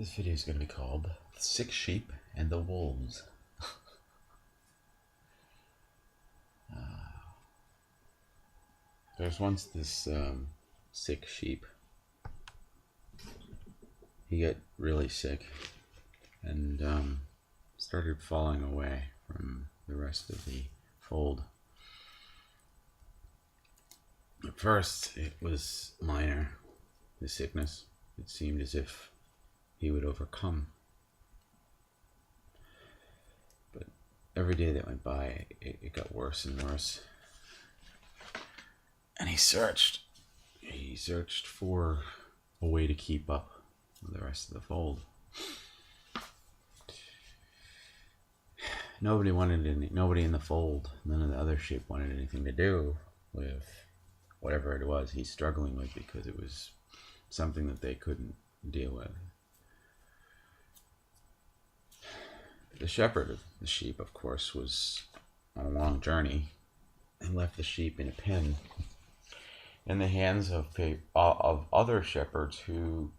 This video is going to be called The Sick Sheep and the Wolves. There's once this sick sheep. He got really sick and started falling away from the rest of the fold. At first, it was minor, the sickness. It seemed as if he would overcome. But every day that went by, it got worse and worse. And he searched. He searched for a way to keep up with the rest of the fold. Nobody in the fold, none of the other sheep wanted anything to do with whatever it was he's struggling with, because it was something that they couldn't deal with. The shepherd of the sheep, of course, was on a long journey and left the sheep in a pen in the hands of other shepherds whose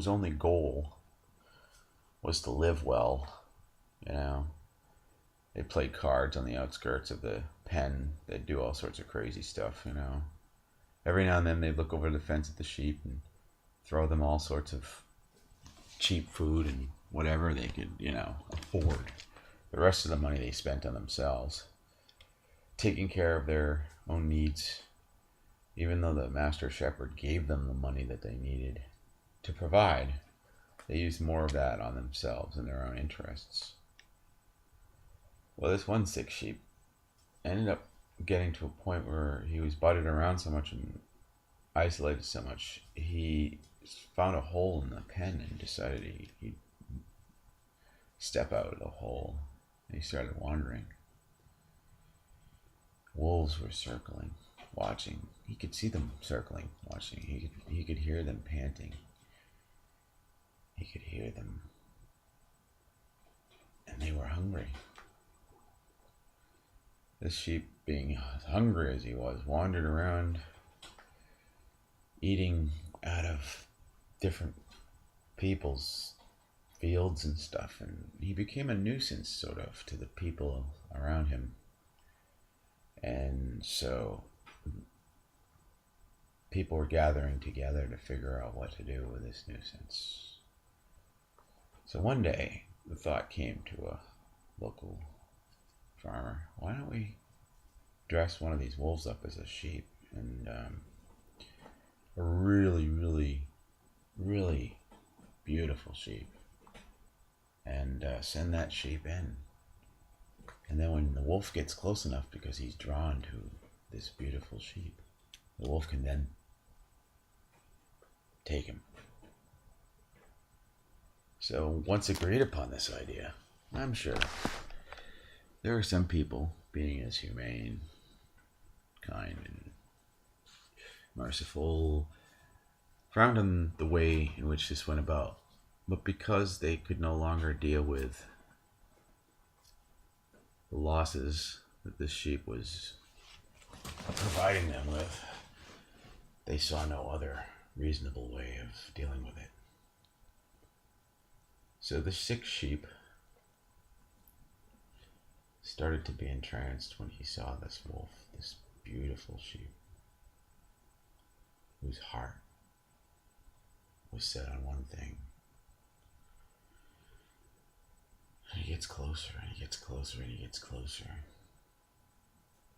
only goal was to live well. They played cards on the outskirts of the pen. They'd do all sorts of crazy stuff. Every now and then they'd look over the fence at the sheep and throw them all sorts of cheap food and whatever they could, afford. The rest of the money they spent on themselves, taking care of their own needs, even though the master shepherd gave them the money that they needed to provide. They used more of that on themselves and their own interests. Well, this one sick sheep ended up getting to a point where he was butted around so much and isolated so much, he found a hole in the pen and decided he'd step out of the hole. And he started wandering. Wolves were circling, watching. He could see them circling, watching. He could hear them panting. He could hear them. And they were hungry. This sheep, being as hungry as he was, wandered around eating out of different people's fields and stuff, and he became a nuisance sort of to the people around him. And so people were gathering together to figure out what to do with this nuisance. So one day the thought came to a local farmer, why don't we dress one of these wolves up as a sheep, and a really, really, really beautiful sheep, and send that sheep in. And then when the wolf gets close enough, because he's drawn to this beautiful sheep, the wolf can then take him. So once agreed upon this idea, I'm sure there are some people, being as humane, kind, and merciful, frowned on the way in which this went about. But because they could no longer deal with the losses that this sheep was providing them with, they saw no other reasonable way of dealing with it. So the sick sheep started to be entranced when he saw this wolf, this beautiful sheep, whose heart was set on one thing. And he gets closer, and he gets closer, and he gets closer.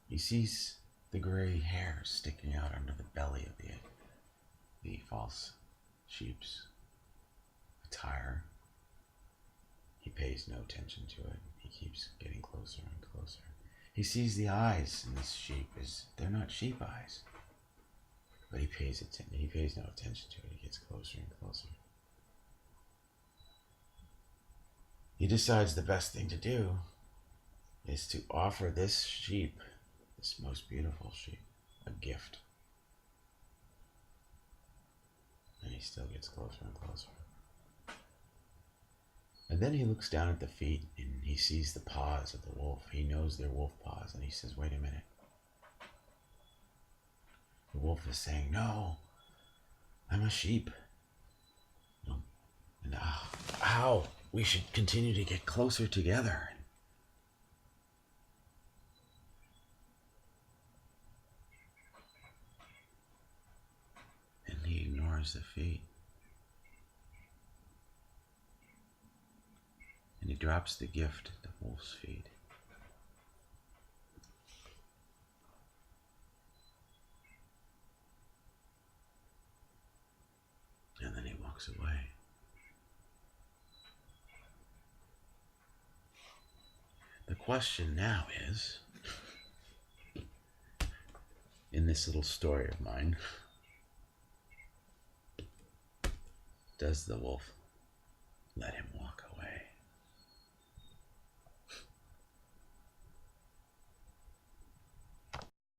He sees the gray hair sticking out under the belly of the false sheep's attire. He pays no attention to it. He keeps getting closer and closer. He sees the eyes in this sheep. They're not sheep eyes. But he pays no attention to it. He gets closer and closer. He decides the best thing to do is to offer this sheep, this most beautiful sheep, a gift. And he still gets closer and closer. And then he looks down at the feet and he sees the paws of the wolf. He knows they're wolf paws, and he says, wait a minute. The wolf is saying, no, I'm a sheep. how we should continue to get closer together. And he ignores the feet. And he drops the gift at the wolf's feet. And then he walks away. The question now is, in this little story of mine, does the wolf let him